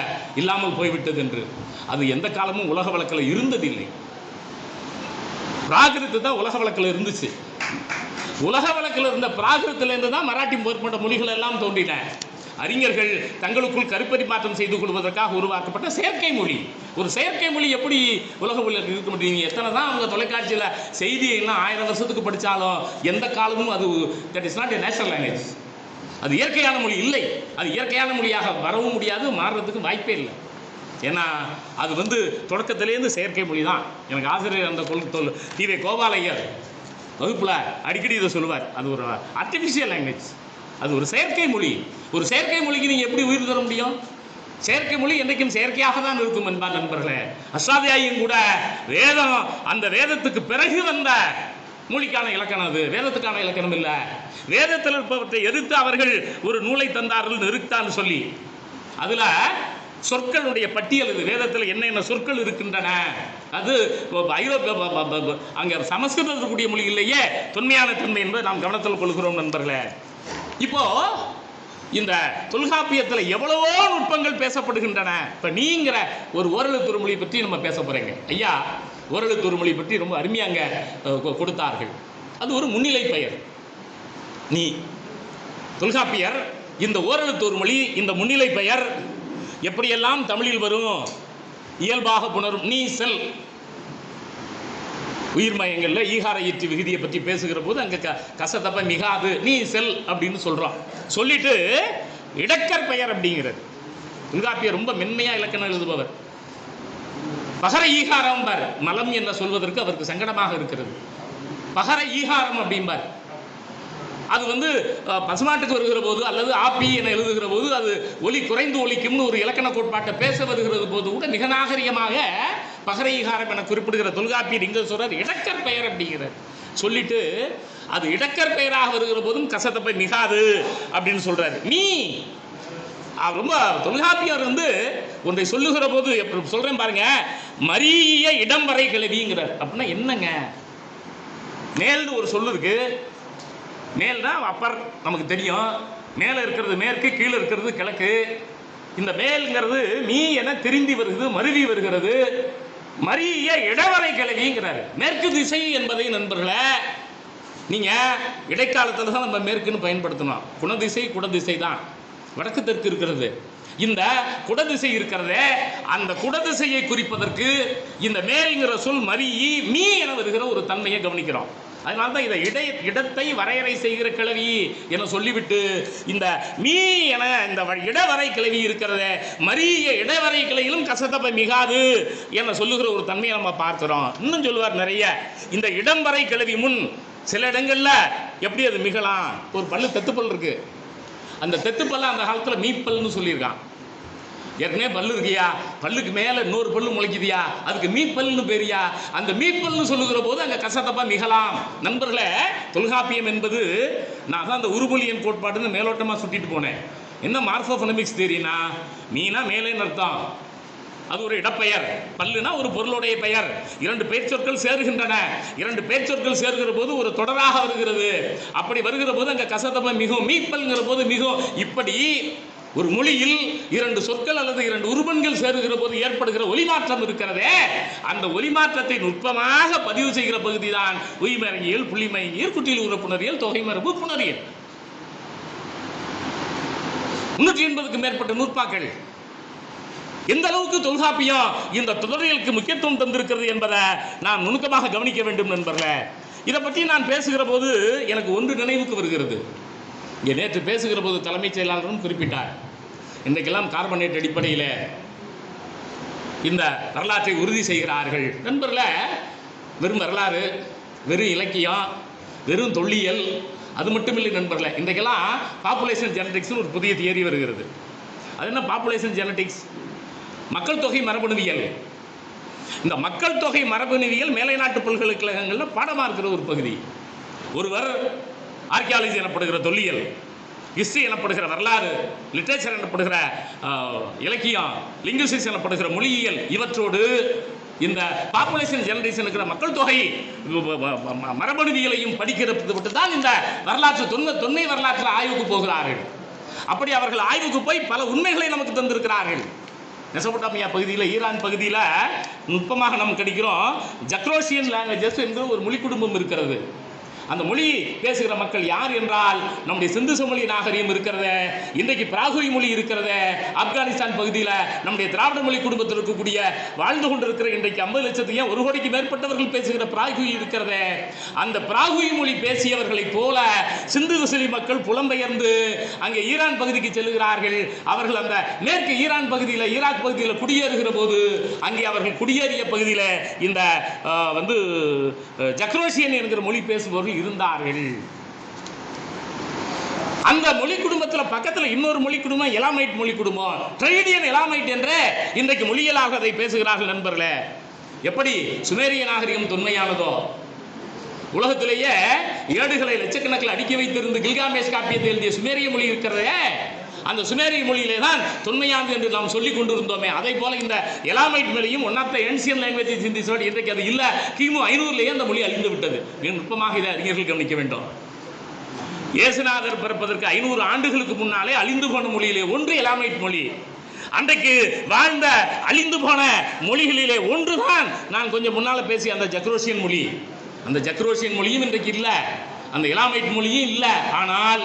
இல்லாமல் போய்விட்டது என்று. அது எந்த காலமும் உலக வழக்கில் இருந்ததில்லை. பிராகிருத்து தான் உலக வழக்கில் இருந்துச்சு. உலக வழக்கில் இருந்த பிராகிருத்திலிருந்து தான் மராட்டி மேற்பட்ட மொழிகள் எல்லாம் தோன்றின. அறிஞர்கள் தங்களுக்குள் கருப்பரிமாற்றம் செய்து கொள்வதற்காக உருவாக்கப்பட்ட செயற்கை மொழி. ஒரு செயற்கை மொழி எப்படி உலக மொழியில் இருக்க முடியும்? எத்தனை தான் அவங்க தொலைக்காட்சியில் செய்தியெல்லாம் 1000 வருஷத்துக்கு படித்தாலும் எந்த காலமும் அது that is not a natural language. அது இயற்கையான மொழி இல்லை. அது இயற்கையான மொழியாக வரவும் முடியாது, மாறுறதுக்கு வாய்ப்பே இல்லை. ஏன்னா அது தொடக்கத்திலேருந்து செயற்கை மொழி தான். எனக்கு ஆசிரியர் அந்த டி.வே. கோபாலையர் வகுப்பில் அடிக்கடி இதை சொல்லுவார், அது ஒரு ஆர்டிஃபிஷியல் லாங்குவேஜ், அது ஒரு செயற்கை மொழி. ஒரு செயற்கை மொழிக்கு நீங்கள் எப்படி உயிர் தர முடியும்? செயற்கை மொழி என்றைக்கும் செயற்கையாக தான் இருக்கும் என்பார் நண்பர்களே. அஷ்டாத்தியாயியும் கூட வேதம், அந்த வேதத்துக்கு பிறகு வந்த மொழிக்கான இலக்கணம், அது வேதத்துக்கான இலக்கணம் இல்லை. வேதத்தில் இருப்பவற்றை எதிர்த்து அவர்கள் ஒரு நூலை தந்தார்கள் நிறுத்தான்னு சொல்லி, அதுல சொற்களுடைய பட்டியல், இது வேதத்தில் என்ன சொற்கள் இருக்கின்றன. அது ஐரோப்பிய அங்கே சமஸ்கிருதத்துக்குரிய மொழி இல்லையே, தொன்மையான தன்மை என்பதை நாம் கவனத்தில் கொள்கிறோம் நண்பர்களே. இப்போ இந்த தொல்காப்பியத்தில் எவ்வளவோ நுட்பங்கள் பேசப்படுகின்றன. இப்போ நீங்கிற ஒரு ஓரெழுத்து மொழி பற்றி நம்ம பேச போறீங்க. ஐயா ஓரெழுத்து மொழி பற்றி ரொம்ப அருமையாங்க கொடுத்தார்கள். அது ஒரு முன்னிலை பெயர். நீ தொல்காப்பியர் இந்த ஓரெழுத்து மொழி, இந்த முன்னிலை பெயர் எப்படியெல்லாம் தமிழில் வரும், இயல்பாக புணரும். நீ செல் உயிர்மயங்கள்ல ஈகார ஈற்று விகுதியை பற்றி பேசுகிற போது அங்கே கசதப்ப மிகாது, நீ செல் அப்படின்னு சொல்றோம். சொல்லிட்டு இடக்கர் பெயர் அப்படிங்கிறது. தொல்காப்பியர் ரொம்ப மென்மையா இலக்கணம் எழுதுபவர். பகர ஈகாரம் பார், மலம் என்ன சொல்வதற்கு அவருக்கு சங்கடமாக இருக்கிறது. பகர ஈகாரம் அப்படிம்பார். அது பசுமாட்டுக்கு வருகிற போது அல்லது ஆப்பி என எழுதுகிற போது அது ஒலி குறைந்து ஒலிக்கும்னு ஒரு இலக்கண கோட்பாட்டை பேச வருகிறது போது கூட மிக நாகரிகமாக பகர ஈகாரம் என குறிப்பிடுகிற தொல்காப்பியர் இங்கே சொல்றார் இடக்கர் பெயர் அப்படிங்கிறார். சொல்லிட்டு அது இடக்கர் பெயராக வருகிற போதும் கசத்தப்பை மிகாது அப்படின்னு சொல்றாரு. நீ ரொம்ப தொல்காப்பியர் ஒன்றை சொல்லுகிற போது சொல்றேன் பாருங்க, மரிய இடம் வரை கிளவிங்கிறார். அப்படின்னா என்னங்க? மேல்னு ஒரு சொல்லு இருக்கு. மேல்னா அப்பர், நமக்கு தெரியும். மேலே இருக்கிறது மேற்கு, கீழே இருக்கிறது கிழக்கு. இந்த மேல்ங்கிறது மீ என திரும்பி வருகிறது, மருவி வருகிறது. மரிய இடவரை கிளவிங்கிறாரு. மேற்கு திசை என்பதை நண்பர்களே, நீங்க இடைக்காலத்தில் தான் நம்ம மேற்குன்னு பயன்படுத்தணும். குணதிசை குடதிசை தான், வடக்கு தெற்கு இருக்கிறது. இந்த குடதிசை இருக்கிறதே, அந்த குடதிசையை குறிப்பதற்கு இந்த மேல்ங்கிற சொல் மரியி மீ என வருகிற ஒரு தன்மையை கவனிக்கிறோம். அதனால தான் இதை இடத்தை வரையறை செய்கிற கிளவி என சொல்லிவிட்டு இந்த மீ என இந்த இடவரை கிளவி இருக்கிறத மரிய இடவரை கிளையிலும் கசத்தப்பை மிகாது என சொல்லுகிற ஒரு தன்மையை நம்ம பார்க்கிறோம். இன்னும் சொல்லுவார் நிறைய. இந்த இடம் வரை கிளவி முன் சில இடங்கள்ல எப்படி அது மிகலாம்? ஒரு பல்லு தெத்துப்பல் இருக்கு, அந்த தெத்துப்பல்ல அந்த காலத்தில் மீப்பல்னு சொல்லியிருக்கான். ஏற்கனவே பல்லு இருக்கியா, பல்லுக்கு மேலே இன்னொரு பல்லு முளைக்குதியா, அதுக்கு மீப்பல்னு பேரியா. அந்த மீப்பல்னு சொல்லுகிற போது அங்கே கசத்தப்பா மிகலாம். நண்பர்களே, தொல்காப்பியம் என்பது நான் தான் அந்த உருபொலியன் கோட்பாடுன்னு மேலோட்டமாக சுட்டிட்டு போனேன். என்ன மார்ஃபோஃபனமிக்ஸ் தெரியுனா, மீனா மேலேன்னு அர்த்தம், அது ஒரு இடப்பெயர். பல்லுனா ஒரு பொருளுடைய பெயர். இரண்டு பெயர் சொற்கள் சேருகின்றன. இரண்டு பெயர் சொற்கள் சேர்கிற போது ஒரு தொடராக வருகிறது. அப்படி வருகிற போது அங்கே கசத்தப்ப மிகும், மீப்பல்ங்கிற போது மிகும். இப்படி ஒரு மொழியில் இரண்டு சொற்கள் அல்லது இரண்டு உருவன்கள் சேருகிற போது ஏற்படுகிற ஒலிமாற்றம் இருக்கிறதே, அந்த ஒலிமாற்றத்தை நுட்பமாக பதிவு செய்கிற பகுதி தான் உயிர்மறையியல், புள்ளிமயங்கியல், குற்றியல் உறுப்புணரியல், தொகை மரபு புணரியல். 380க்கும் மேற்பட்ட நூற்பாக்கள். எந்த அளவுக்கு தொல்காப்பியம் இந்த தொடரியலுக்கு முக்கியத்துவம் தந்திருக்கிறது என்பதை நாம் நுணுக்கமாக கவனிக்க வேண்டும் நண்பர்களே. இதை பற்றி நான் பேசுகிற போது எனக்கு ஒன்று நினைவுக்கு வருகிறது. இங்கே நேற்று பேசுகிற போது தலைமைச் செயலாளரும் குறிப்பிட்டார், இன்றைக்கெல்லாம் கார்பனேட் அடிப்படையில் இந்த வரலாற்றை உறுதி செய்கிறார்கள். நண்பர்களே, வெறும் வரலாறு, வெறும் இலக்கியம், வெறும் தொல்லியல் அது மட்டும் இல்லை நண்பர்களே. இன்றைக்கெல்லாம் பாப்புலேஷன் ஜெனடிக்ஸ்னு ஒரு புதிய தியரி வருகிறது. அது என்ன பாப்புலேஷன் ஜெனடிக்ஸ்? மக்கள் தொகை மரபணுவியல். இந்த மக்கள் தொகை மரபணுவியல் மேலை நாட்டு பல்கலைக்கழகங்களில் பாடமாக இருக்கிற ஒரு பகுதி. ஒருவர் ஆர்கியாலஜி எனப்படுகிற தொல்லியல், ஹிஸ்டரி எனப்படுகிற வரலாறு, லிட்ரேச்சர் எனப்படுகிற இலக்கியம், லிங்குவிஸ்டிக்ஸ் எனப்படுகிற மொழியியல், இவற்றோடு இந்த பாப்புலேஷன் ஜெனரேஷன் இருக்கிற மக்கள் தொகை மரபணுவியலையும் படிக்கிறது தான் இந்த வரலாற்று தொன்மை வரலாற்று ஆய்வுக்கு போகிறார்கள். அப்படி அவர்கள் ஆய்வுக்கு போய் பல உண்மைகளை நமக்கு தந்திருக்கிறார்கள். மெசொப்பொட்டாமியா பகுதியில், ஈரான் பகுதியில் நுட்பமாக நம்ம கிடைக்கிறோம். ஜக்ரோஷியன் லாங்குவேஜஸ் என்கிற ஒரு மொழி குடும்பம் இருக்கிறது. அந்த மொழி பேசுகிற மக்கள் யார் என்றால் நம்முடைய சிந்து சமொழி நாகரிகம் இருக்கிறது, இன்றைக்கு பிராகுய் மொழி இருக்கிறது, ஆப்கானிஸ்தான் பகுதியில் நம்முடைய திராவிட மொழி குடும்பத்தில் இருக்கக்கூடிய வாழ்ந்து கொண்டிருக்கிற இன்றைக்கு 50 லட்சத்துக்கு 1 கோடிக்கு மேற்பட்டவர்கள் பேசுகிற பிராகுய் இருக்கிறது. அந்த பிராகுய் மொழி பேசியவர்களைப் போல சிந்து சமொழி மக்கள் புலம்பெயர்ந்து அங்கே ஈரான் பகுதிக்கு செல்கிறார்கள். அவர்கள் அந்த மேற்கு ஈரான் பகுதியில், ஈராக் பகுதியில் குடியேறுகிற போது அங்கே அவர்கள் குடியேறிய பகுதியில் இந்த ஜக்ரோஷியன் என்கிற மொழி பேசுபவர்கள் இருந்தார்கள். அந்த மொழி குடும்பத்தில் பக்கத்தில் இன்னொரு மொழி குடும்பம் எலாமைட் மொழி குடும்பம், டிரைடியன் எலாமைட் என்று இன்றைக்கு மொழியலாக அதை பேசுகிறார்கள். நண்பர்களே, எப்படி சுமேரிய நாகரிகம் தொன்மையானதோ, உலகத்திலேயே ஏடுகளை லட்சக்கணக்கில் அடுக்கி வைத்திருந்து கில்காமேஷ் காப்பியத்தை எழுதிய சுமேரிய மொழி இருக்கிறதே, அந்த சுமேரிய மொழியிலே தான் தொன்மையானது என்று நாம் சொல்லிக் கொண்டிருந்தோமே, அதை போல இந்த எலாமைட் மொழியும் one of the ancient languages in this world. இன்றைக்கு அது இல்லை. கிமு 500லேயே அந்த மொழி அழிந்து விட்டது. நுட்பமாக இதை அறிஞர்கள் கவனிக்க வேண்டும். இயேசுநாதர் பிறப்பதற்கு 500 ஆண்டுகளுக்கு முன்னாலே அழிந்து போன மொழியிலே ஒன்று எலாமைட் மொழி. அன்றைக்கு வாழ்ந்த அழிந்து போன மொழிகளிலே ஒன்றுதான் நான் கொஞ்சம் முன்னால் பேசிய அந்த ஜக்ரோஷியன் மொழி. அந்த ஜக்ரோஷியன் மொழியும் இன்றைக்கு இல்லை, அந்த எலாமைட் மொழியும் இல்லை. ஆனால்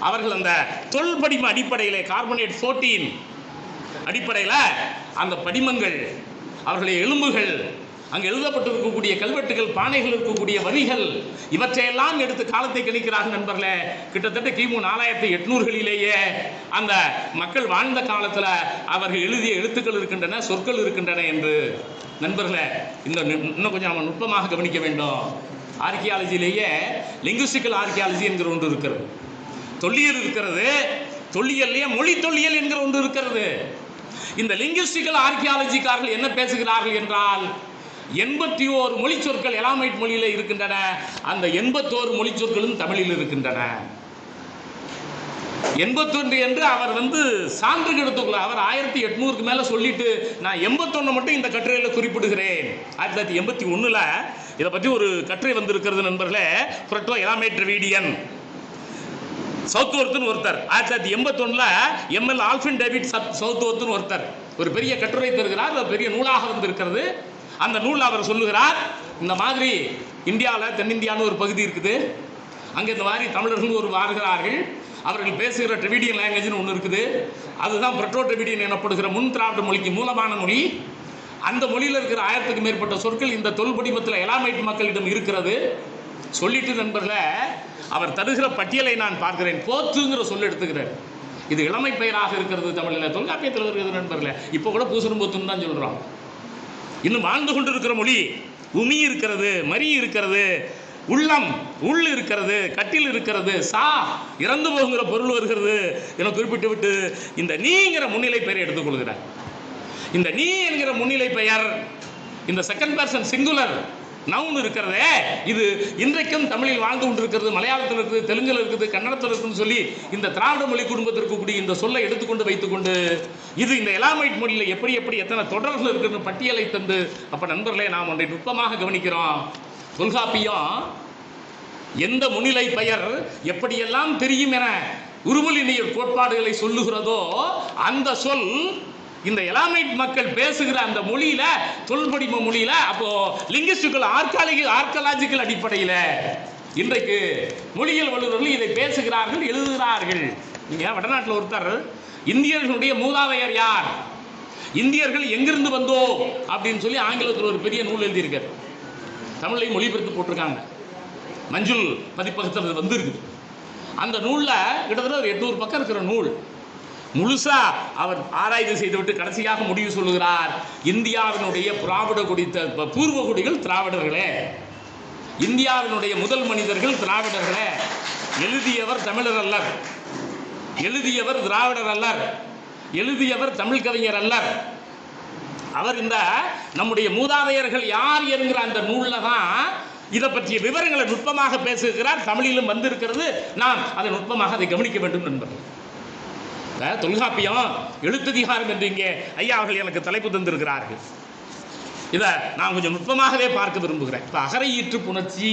அவர்கள் அந்த தொல்படிம அடிப்படையில், கார்பனேட் 14 அடிப்படையில் அந்த படிமங்கள், அவர்களுடைய எலும்புகள், அங்கே எழுதப்பட்டிருக்கக்கூடிய கல்வெட்டுகள், பானைகள், இருக்கக்கூடிய வரிகள், இவற்றையெல்லாம் எடுத்து காலத்தை கணிக்கிறார்கள். நண்பர்களே, கிட்டத்தட்ட கிமு 4800களிலேயே அந்த மக்கள் வாழ்ந்த காலத்தில் அவர்கள் எழுதிய எழுத்துக்கள் இருக்கின்றன, சொற்கள் இருக்கின்றன என்று. நண்பர்களே, இன்னும் கொஞ்சம் நம்ம நுட்பமாக கவனிக்க வேண்டும். ஆர்கியாலஜியிலேயே லிங்குஸ்டிக்கல் ஆர்கியாலஜி என்கிற ஒன்று இருக்கிறது, தொல்லியல் இருக்கிறது, தொல்லியல்லையே மொழி தொல்லியல் என்கிற ஒன்று இருக்கிறது. இந்த லிங்குஸ்டிக்கல் ஆர்கியாலஜிக்காரர்கள் என்ன பேசுகிறார்கள் என்றால், 81 மொழி சொற்கள் எலாமைட் மொழியில் இருக்கின்றன. அந்த 81 மொழி சொற்களும் தமிழில் இருக்கின்றன. 81 என்று அவர் சான்றுகள் எடுத்துக்கொள்ள, அவர் 1800க்கு மேலே சொல்லிட்டு நான் 81 மட்டும் இந்த கட்டுரையில் குறிப்பிடுகிறேன். 1981 இதை பற்றி ஒரு கட்டுரை வந்திருக்கிறது நண்பர்களே. புரட்டோ எலாமைட் டிராவிடியன் சவுத்வொர்த்னு ஒருத்தர் 1981 எம்எல் ஆல்ஃபின் டேவிட் சவுத்வொர்த்னு ஒருத்தர் ஒரு பெரிய கட்டுரை தருகிறார். அது பெரிய நூலாக வந்திருக்கிறது. அந்த நூல் அவர் சொல்லுகிறார், இந்த மாதிரி இந்தியாவில் தென்னிந்தியான்னு ஒரு பகுதி இருக்குது, அங்கே இந்த மாதிரி தமிழர்கள் ஒரு வாழ்கிறார்கள், அவர்கள் பேசுகிற டிராவிடியன் லாங்குவேஜ்னு ஒன்று இருக்குது, அதுதான் புரட்டோ டிராவிடியன் எனப்படுகிற முன் திராவிட மொழிக்கு மூலமான மொழி. அந்த மொழியில் இருக்கிற 1000க்கும் மேற்பட்ட சொற்கள் இந்த தொல்படிமத்தில் எலாமைட் மக்களிடம் இருக்கிறது சொல்லிட்டு நண்பர்களே, அவர் தருகிற பட்டியலை நான் பார்க்கிறேன். போத்துங்கிற சொல் எடுத்துக்கிறார். இது இளமை பெயராக இருக்கிறது தமிழில், தொல்காப்பியத்தில் இருக்கிறது நண்பர்களே. இப்போ கூட பூசரம்போத்துன்னு தான் சொல்கிறோம். இன்னும் வாழ்ந்து கொண்டிருக்கிற மொழி உமி இருக்கிறது, மரி இருக்கிறது, உள்ளம் உள் இருக்கிறது, கட்டில் இருக்கிறது, சா இறந்து போகிற பொருள் வருகிறது என குறிப்பிட்டு விட்டு இந்த நீங்கிற முன்னிலை பெயரை எடுத்துக்கொள்கிறார். இந்த நீ என்கிற முன்னிலை பெயர், இந்த செகண்ட் பர்சன் சிங்குலர் நவுன் இருக்கிறதே, இது இன்றைக்கும் தமிழில் வாழ்ந்து கொண்டிருக்கிறது. மலையாளத்தில் இருக்குது, தெலுங்கில் இருக்குது, கன்னடத்தில் இருக்குன்னு சொல்லி இந்த திராவிட மொழி குடும்பத்தில் இருக்கக்கூடிய இந்த சொல்லை எடுத்துக்கொண்டு வைத்துக்கொண்டு இது இந்த எலாமைட் மொழியில் எப்படி எப்படி எத்தனை தொடர்கள் இருக்குன்னு பட்டியலை தந்து, அப்ப நண்பர்களே நாம் ஒன்றை நுட்பமாக கவனிக்கிறோம். தொல்காப்பியம் எந்த முன்னிலை பெயர் எப்படியெல்லாம் தெரியும் என உருவலினியர் கோட்பாடுகளை சொல்லுகிறதோ அந்த சொல் இந்த எலாமைட் மக்கள் பேசுகிற அந்த மொழியில, தொல்படிம மொழியில, அப்போ லிங்குஸ்டிக்கல் ஆர்காலஜிக்கல் அடிப்படையில் இன்றைக்கு மொழியியல் வல்லுநர்கள் இதை பேசுகிறார்கள், எழுதுகிறார்கள். நீங்க வடநாட்டில் ஒருத்தர் இந்தியர்களுடைய மூதாதையர் யார், இந்தியர்கள் எங்கிருந்து வந்தோம் அப்படின்னு சொல்லி ஆங்கிலத்தில் ஒரு பெரிய நூல் எழுதியிருக்கார். தமிழையும் மொழிபெயர்த்து போட்டிருக்காங்க. மஞ்சுள் பதிப்பகத்தில் வந்து இருக்குது. அந்த நூலில் கிட்டத்தட்ட ஒரு 800 பக்கம் இருக்கிற நூல் முழுசா அவர் ஆராய்ச்சி செய்துவிட்டு கடைசியாக முடிவு சொல்லுகிறார், இந்தியாவினுடைய திராவிட குடி பூர்வ குடிகள் திராவிடர்களே, இந்தியாவினுடைய முதல் மனிதர்கள் திராவிடர்களே, எழுதியவர் தமிழர் அல்லர், எழுதியவர் திராவிடர் அல்லர், எழுதியவர் தமிழ் கவிஞர் அல்லர். அவர் இந்த நம்முடைய மூதாதையர்கள் யார் என்கிற அந்த நூலில் தான் இதை பற்றிய விவரங்களை நுட்பமாக பேசுகிறார். தமிழிலும் வந்திருக்கிறது. நாம் அதை நுட்பமாக அதை கவனிக்க வேண்டும் என்பது தொல்காப்பியம் எழுத்ததிகாரம் என்று இங்கே ஐயா அவர்கள் எனக்கு தலைப்பு தந்திருக்கிறார்கள். இதை நான் கொஞ்சம் நுட்பமாகவே பார்க்க விரும்புகிறேன். இப்போ அகரையீற்று புணர்ச்சி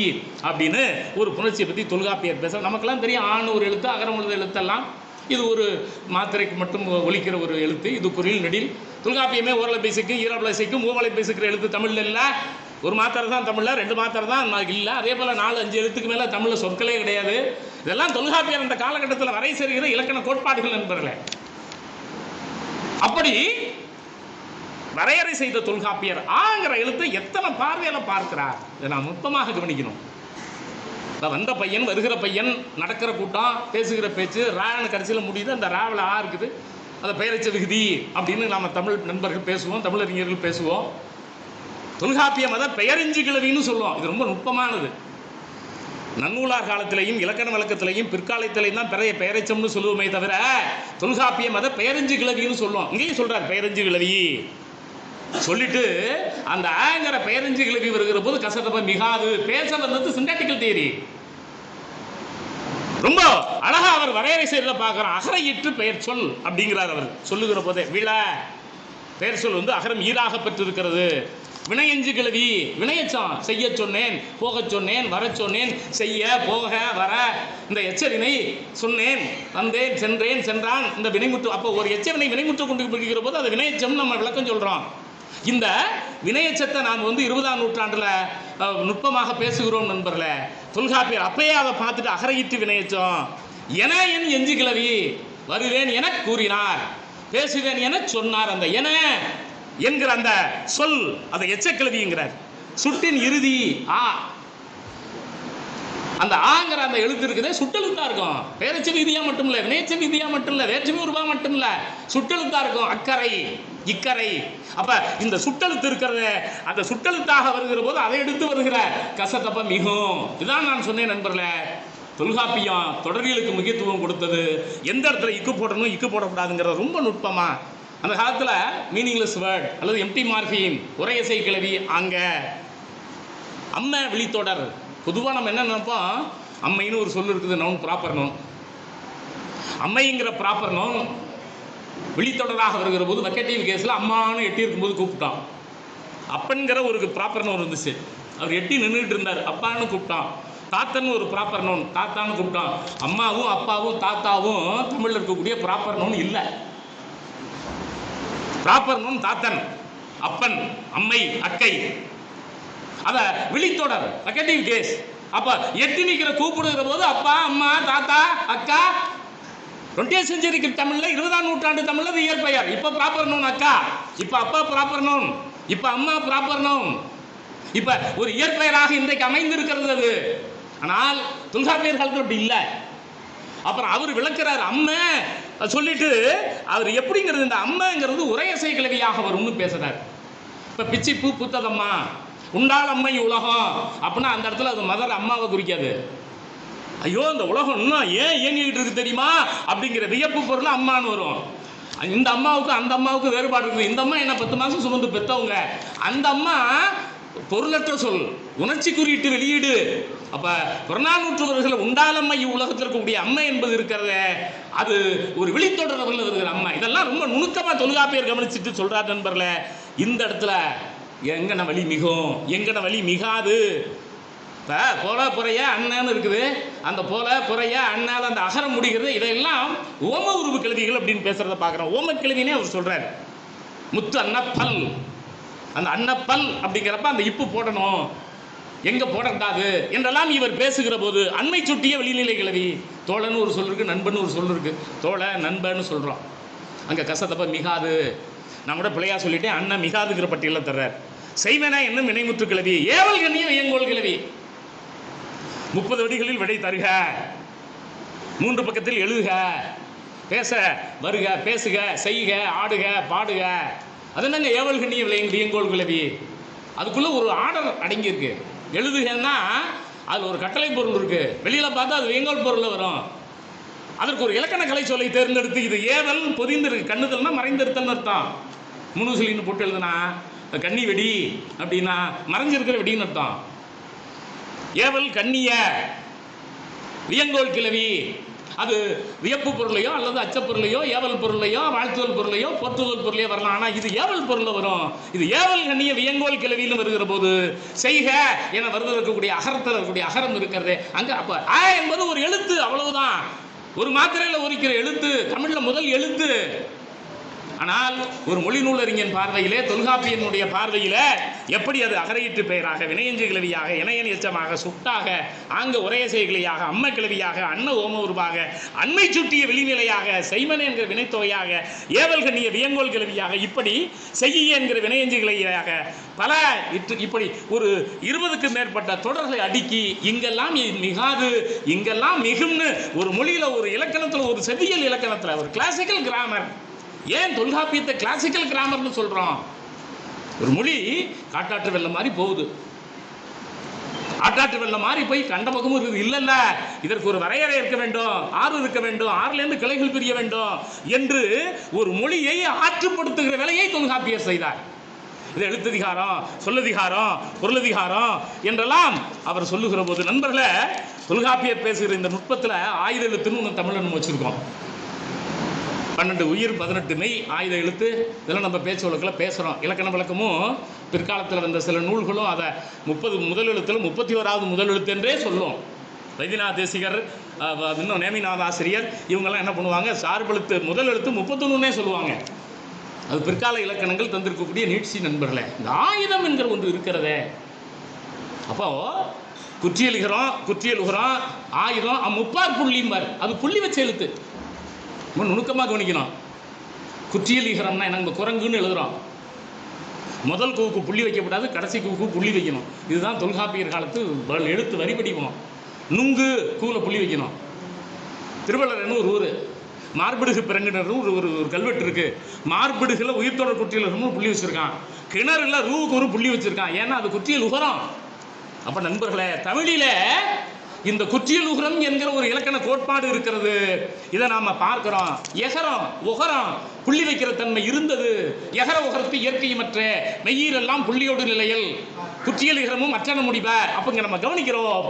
அப்படின்னு ஒரு புணர்ச்சியை பற்றி தொல்காப்பியர் பேச, நமக்கெல்லாம் தெரியும் ஆண் ஒரு எழுத்து, அகரம் எழுத எழுத்தெல்லாம் இது ஒரு மாத்திரைக்கு மட்டும் ஒலிக்கிற ஒரு எழுத்து, இது குறில் நெடில். தொல்காப்பியமே ஓரலை பேசிக்கும், ஈரலை பேசிக்கும், மூவலை பேசிக்கிற எழுத்து தமிழில் இல்லை. ஒரு மாத்திரை தான் தமிழில், 2 மாத்திரை தான் இல்லை. அதே போல் 4-5 எழுத்துக்கு மேலே தமிழில் சொற்களே கிடையாது. இதெல்லாம் தொல்காப்பியர் அந்த காலகட்டத்தில் வரை செல்கிற இலக்கண கோட்பாடுகள் நண்பர்களே. அப்படி வரையறை செய்த தொல்காப்பியர் ஆங்கிற எழுத்தை எத்தனை பார்வையில் பார்க்கிறார், இதை நாம் நுட்பமாக கவனிக்கணும். வந்த பையன், வருகிற பையன், நடக்கிற கூட்டம், பேசுகிற பேச்சு, ராயன கடைசியில் முடியுது. அந்த ராவில் ஆ இருக்குது, அதை பெயரச்ச விகுதி அப்படின்னு நாம் தமிழ் நண்பர்கள் பேசுவோம், தமிழறிஞர்கள் பேசுவோம். தொல்காப்பியம் அதை பெயரஞ்சு கிளவின்னு சொல்லுவோம். இது ரொம்ப நுட்பமானது. நன்னூலார் காலத்திலையும் இலக்கண வழக்கத்திலையும் பிற்காலத்திலையும் தான் பெயரச்சம்னு சொல்லுவோமே தவிர தொல்காப்பியம் அதை பெயரஞ்சு கிளவின்னு சொல்லுவோம். இங்கேயும் சொல்றார் பெயரஞ்சு கிளவி சொல்லிட்டு அந்த ஆங்கிற பெயரஞ்சு கிளவி வருகிற போது கசடப்ப மிகாது பேச வந்தது சிண்டாட்டிக்கல் தியரி. ரொம்ப அழகா அவர் வரையறை செய்யறத பார்க்கிறோம். அகரையிற்று பெயர் சொல் அப்படிங்கிறார் அவர் சொல்லுகிற போதே. விழ பெயர் சொல் வந்து அகரம் ஈராக பெற்றிருக்கிறது. வினையஞ்சு கிளவி வினையச்சம், செய்ய சொன்னேன், போக சொன்னேன், வர சொன்னேன், செய்ய போக வர, இந்த எச்சரினை சொன்னேன், வந்தேன், சென்றேன், சென்றான், இந்த வினைமுற்று. அப்போ ஒரு எச்சவினை வினைமுற்று கொண்டு பிடிக்கிற போது அது வினையச்சம் நம்ம விளக்கம் சொல்றோம். இந்த வினையச்சத்தை நாம் வந்து 20ஆம் நூற்றாண்டுல நுட்பமாக பேசுகிறோம் நண்பர்களே. தொல்காப்பியர் அப்பயே அதை பார்த்துட்டு அகரையிட்டு வினையச்சம் என என் எஞ்சு கிளவி வருவேன் என கூறினார், பேசுவேன் என சொன்னார். அந்த என என்கிற அந்த சொல் அதை எச்சக்கிளவிங்கிறார். சுட்டின் இறுதி ஆ, அந்த ஆங்கிற அந்த எழுத்து இருக்குது, சுட்டெழுத்தா இருக்கும். பேரச்ச விதியா மட்டும் இல்லை, வினையச்ச விதியா மட்டும் இல்லை, வேற்றுமை உருவா மட்டும் இல்லை, சுட்டெழுத்தா இருக்கும். அக்கறை இக்கரை. அப்ப இந்த சுட்டெழுத்து இருக்கிறத அந்த சுட்டெழுத்தாக வருகிற போது அதை எடுத்து வருகிற கசதப்ப மிகும். இதுதான் நான் சொன்னேன் நண்பர்களே. தொல்காப்பியம் தொடரியலுக்கு முக்கியத்துவம் கொடுத்தது. எந்த இடத்துல இக்கு போடணும் இக்கு போடக்கூடாதுங்கிறத ரொம்ப நுட்பமா. அந்த காலத்தில் மீனிங்லெஸ் வேர்ட் அல்லது எம்டி மார்ஃபிம், உரையசை கிளவி, அங்க அம்மை விழித்தொடர். பொதுவாக நம்ம என்ன நினைப்போம், அம்மைன்னு ஒரு சொல் இருக்குது, நவுன் ப்ராப்பர் நவுன். அம்மைங்கிற ப்ராப்பர் நவுன் விழித்தொடராக வருகிற போது வெக்கட்டிவ் கேஸில் அம்மானு எட்டி இருக்கும்போது கூப்பிட்டான். அப்பன்கிற ஒரு ப்ராப்பர் நவுன் இருந்துச்சு, அவர் எட்டி நின்றுட்டு இருந்தார், அப்பான்னு கூப்பிட்டான். தாத்தன் ஒரு ப்ராப்பர் நவுன், தாத்தான்னு கூப்பிட்டான். அம்மாவும் அப்பாவும் தாத்தாவும் தமிழில் இருக்கக்கூடிய ப்ராப்பர் நவுன் இல்லை. ப்ராப்பர் நவுன் தாத்தன், அப்பன், அம்மை, அக்கை. அத விழித்தொடர் வெக்கட்டிவ் கேஸ். அப்ப எட்டி நிக்கிற கூப்பிடுகிற போது அப்பா, அம்மா, தாத்தா, அக்கா. 20th செஞ்சுரிக்கு தமிழ்ல 20ஆம் நூற்றாண்டு தமிழ்ல அது இயற்பெயர். இப்ப ப்ராப்பர் நவுன் அக்கா, இப்ப அப்பா ப்ராப்பர் நவுன், இப்ப அம்மா ப்ராப்பர் நவுன், இப்ப ஒரு இயற்பெயராக இன்றைக்கு அமைந்திருக்கிறது அது. ஆனால் தொல்காப்பியர் காலத்தில் அப்படி இல்லை. அப்புறம் அவர் விளக்குறாரு அம்மை சொல்லிட்டு அவர் எப்படிங்கிறது, இந்த அம்மைங்கிறது உரையசை கிளவியாக வரும்னு பேசுறாரு. இப்ப பிச்சி பூ பூத்ததம்மா, உண்டால் அம்மை உலகம் அப்படின்னா அந்த இடத்துல அது மதர் அம்மாவை குறிக்காது. ஐயோ இந்த உலகம் இன்னும் ஏன் இயங்கிட்டு இருக்கு தெரியுமா அப்படிங்கிற வியப்பு பொருள் அம்மான்னு வரும். இந்த அம்மாவுக்கு அந்த அம்மாவுக்கு வேறுபாடு இருக்குது. இந்த அம்மா என்ன 10 மாதம் சுமந்து பெற்றவங்க, அந்த அம்மா பொருளற்ற சொல், உணர்ச்சி குறியீட்டு வெளியீடு. அப்ப புறநானூற்றுவர்கள் உண்டாலம்மை உலகத்தில் இருக்கக்கூடிய அம்மை என்பது இருக்கிறத அது ஒரு விழித்தொடர்பில் இருக்கிற அம்மா. இதெல்லாம் ரொம்ப நுணுக்கமா தொல்காப்பியர் கவனிச்சுட்டு சொல்றாரு நண்பர்களே. இந்த இடத்துல எங்கன வழி மிகும், எங்கன வழி மிகாது. இப்போ போல புறைய அண்ணன்னு இருக்குது, அந்த போல புறைய அண்ணால் அந்த அகரம் முடிகிறது. இதையெல்லாம் ஓம உருவு கிழவிகள் அப்படின்னு பேசுறத பார்க்குறோம். ஓம கிழவினே அவர் சொல்றாரு. முத்து அன்னப்பல், அந்த அன்னப்பல் அப்படிங்கிறப்ப அந்த இப்பு போடணும், எங்க போடக்கூடாது என்றெல்லாம் இவர் பேசுகிற போது அண்மை சுட்டிய வெளிநிலை கிழவி. தோழன்னு ஒரு சொல் இருக்கு, நண்பன் ஒரு சொல் இருக்கு. தோழ நண்பன்னு சொல்றோம், அங்க கசத்தப்ப மிகாது. நான் கூட பிள்ளையா சொல்லிட்டேன், அண்ணன் மிகாதுங்கிற பட்டியலில் தர்றார். செய்வன என்னும் வினைமுற்று கிழவி, ஏவல் கண்ணிய வியங்கோல் கிழவி. 30 வடிகளில் விடை தருக, 3 பக்கத்தில் எழுதுக, பேச வருக, பேசுக, செய்க, ஆடுக, பாடுக. அது என்னங்க ஏவல் கண்ணிய வியங்கோல் கிழவி? அதுக்குள்ள ஒரு ஆர்டர் அடங்கி இருக்கு. எழுதுகன்னா அது ஒரு கட்டளை பொருள் இருக்கு, வெளியில பார்த்தா அது வியங்கோல் பொருள் வரும். அதற்கு ஒரு இலக்கண கலை சொல்லை தேர்ந்தெடுத்து இது ஏவல் பொதிந்திருக்கு, கண்ணுதல்னா மறைந்திருத்தல் அர்த்தம். முனுசிலின்னு போட்டு எழுதுனா கன்னி வெடி அப்படின்னா மறைஞ்சிருக்கிற வெடின்னு அர்த்தம். ஏவல் கண்ணிய வியங்கோல் கிழவி, அது வியப்பு பொருளையோ அல்லது அச்சப்பொருளையோ ஏவல் பொருளையோ வாழ்த்துதல் பொருளையோ போற்றுதல் பொருளையோ வரலாம். ஆனால் இது ஏவல் பொருள் வரும். இது ஏவல் கண்ணிய வியங்கோல் கிழவின்னு வருகிற போது செய்க என வருவதற்கக்கூடிய அகரத்தில் இருக்கக்கூடிய அகரம் இருக்கிறது அங்கே. அப்போ ஆ என்பது ஒரு எழுத்து, அவ்வளவுதான். ஒரு மாத்திரையில் ஒலிக்கிற எழுத்து, தமிழில் முதல் எழுத்து. ஆனால் ஒரு மொழி நூலறிஞன் பார்வையிலே, தொல்காப்பியனுடைய பார்வையில எப்படி அது அகரையிற்று பெயராக, வினையஞ்சு கிளவியாக, இணையன் எச்சமாக, சுட்டாக, ஆங்க உரையசை கிளையாக, அம்ம கிளவியாக, அன்ன ஓம உருவாக, அண்மை சுட்டிய வெளிநிலையாக, செய்மன என்கிற வினைத்தொகையாக, ஏவல் கண்ணிய வியங்கோல் கிளவியாக, இப்படி செய்ய என்கிற வினையஞ்சு கிளையாக பல இப்படி ஒரு 20க்கு மேற்பட்ட தொடர்களை அடுக்கி இங்கெல்லாம் மிகாது இங்கெல்லாம் மிகும்னு ஒரு மொழியில, ஒரு இலக்கணத்தில், ஒரு செவ்வியல் இலக்கணத்தில், ஒரு கிளாசிக்கல் கிராமர். ஏன் தொல்காப்பியத்தை கிளாசிக்கல் கிராமர்னு சொல்றோம்? ஒரு மொழி காட்டாற்று வெள்ளம் மாதிரி போகுது, ஆட்டாற்று வெள்ளம் மாதிரி போய் கண்ட பக்கமும் இருக்குது. இல்ல இதற்கு ஒரு வரையறை இருக்க வேண்டும், ஆறு இருக்க வேண்டும், ஆறுலேருந்து கிளைகள் பிரிய வேண்டும் என்று ஒரு மொழியை ஆற்றுப்படுத்துகிற வேலையை தொல்காப்பியர் செய்தார். இது எழுத்ததிகாரம், சொல்லதிகாரம், பொருளதிகாரம் என்றெல்லாம் அவர் சொல்லுகிற போது நண்பர்களே, தொல்காப்பியர் பேசுகிற இந்த நுட்பத்தில் ஆயுத எழுத்துன்னு ஒன்று தமிழ் நம்ம வச்சிருக்கோம். 12 உயிர் 18 மெய் ஆயுத எழுத்து. இதெல்லாம் நம்ம பேச்சு வழக்கில் பேசுகிறோம். இலக்கண விளக்கமும் பிற்காலத்தில் வந்த சில நூல்களும் அதை 30 முதல் எழுத்தில் 31வது முதல் எழுத்து என்றே சொல்லும். வைத்தியநாத தேசிகர், இன்னும் நேமிநாத ஆசிரியர், இவங்கெல்லாம் என்ன பண்ணுவாங்க, சார்பெழுத்து முதல் எழுத்து 31ன்னே சொல்லுவாங்க. அது பிற்கால இலக்கணங்கள் தந்திருக்கக்கூடிய நீட்சி நண்பர்களே. இந்த ஆயுதம் என்கிற ஒன்று இருக்கிறதே. அப்போ குற்றியலுகிறோம், குற்றியலுகிறோம், ஆயுதம், முப்பார் புள்ளிம்பார், அது புள்ளி வச்ச எழுத்து. நுணுக்கமாக கவனிக்கணும். குற்றியல் ஈகரம்னா என்ன? குரங்குன்னு எழுதுறோம், முதல் கூவுக்கு புள்ளி வைக்கப்படாது, கடைசி கூவுக்கு புள்ளி வைக்கணும். இதுதான் தொல்காப்பியர் காலத்து எழுத்து வரி படிப்போம். நுங்கு கூல புள்ளி வைக்கணும். திருவள்ளர்னு ஒரு ஊர், மார்பிடுகு பிறங்கினர்னு ஒரு கல்வெட்டு இருக்கு. மார்பிடுகில் உயிர்த்தொடர் குற்றியல் புள்ளி வச்சிருக்கான், கிணறுல ரூவுக்கு ஒரு புள்ளி வச்சிருக்கான். ஏன்னா அது குற்றியல் உகரம். அப்ப நண்பர்களே, தமிழில இந்த குற்றியல் உகரம் என்கிற ஒரு இலக்கண கோட்பாடு இருக்கிறது. இதை நாம பார்க்கிறோம். எகரம் உகரம் புள்ளி வைக்கிற தன்மை இருந்தது. எகர உகரத்து இயற்கையுமற்ற மெய்யீரெல்லாம் புள்ளியோடு நிலையில் குற்றியல் இகரமும் அச்சன முடிவ. அப்பங்க நம்ம கவனிக்கிறோம்,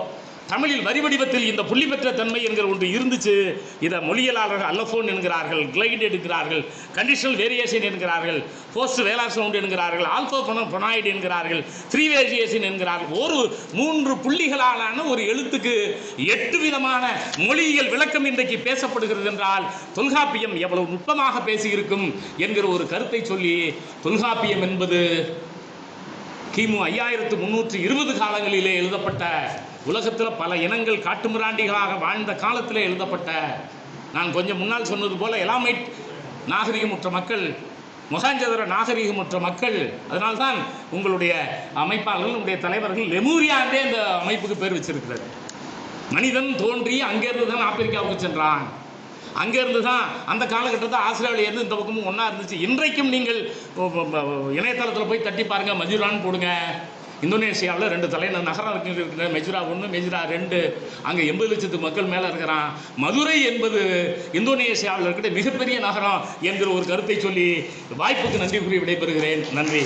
தமிழில் வரி வடிவத்தில் இந்த புள்ளி பெற்ற தன்மை என்கிற ஒன்று இருந்துச்சு. இதை மொழியலாளர்கள் அல்லஃபோன் என்கிறார்கள், கிளைட் என்கிறார்கள், கண்டிஷனல் வேரியேஷன் என்கிறார்கள், போஸ்ட் வேலார் சவுண்ட் என்கிறார்கள், ஆல்போ பொனாய்டு என்கிறார்கள், த்ரீ வேரியேஷன் என்கிறார்கள். ஒரு 3 புள்ளிகளாலான ஒரு எழுத்துக்கு 8 விதமான மொழியியல் விளக்கம் இன்றைக்கு பேசப்படுகிறது என்றால் தொல்காப்பியம் எவ்வளவு நுட்பமாக பேசியிருக்கும் என்கிற ஒரு கருத்தை சொல்லி, தொல்காப்பியம் என்பது கிமு 5320 காலங்களிலே எழுதப்பட்ட, உலகத்தில் பல இனங்கள் காட்டுமிராண்டிகளாக வாழ்ந்த காலத்தில் எழுதப்பட்ட, நான் கொஞ்சம் முன்னால் சொன்னது போல எலாமைட் நாகரிகமுற்ற மக்கள், மொஹஞ்சதர நாகரிகமுற்ற மக்கள். அதனால்தான் உங்களுடைய அமைப்பாளர்கள், உங்களுடைய தலைவர்கள் லெமூரியா என்றே இந்த அமைப்புக்கு பேர் வச்சிருக்கிறது. மனிதன் தோன்றி அங்கேருந்து தான் ஆப்பிரிக்காவுக்கு சென்றான், அங்கேருந்து தான் அந்த காலகட்டத்தில் ஆஸ்திரேலியாவிலேருந்து இந்த பக்கமும் ஒன்றா இருந்துச்சு. இன்றைக்கும் நீங்கள் இணையதளத்தில் போய் தட்டி பாருங்கள், மஜூரான்னு போடுங்க, இந்தோனேஷியாவில் 2 தலைநகரம் இருக்கின்றன, மெஜுரா 1, மெஜுரா 2. அங்கே 80 லட்சத்து மக்கள் மேலே இருக்கிறான். மதுரை என்பது இந்தோனேஷியாவில் இருக்கிற மிகப்பெரிய நகரம் என்கிற ஒரு கருத்தை சொல்லி வாய்ப்புக்கு நன்றி கூறி விடைபெறுகிறேன். நன்றி.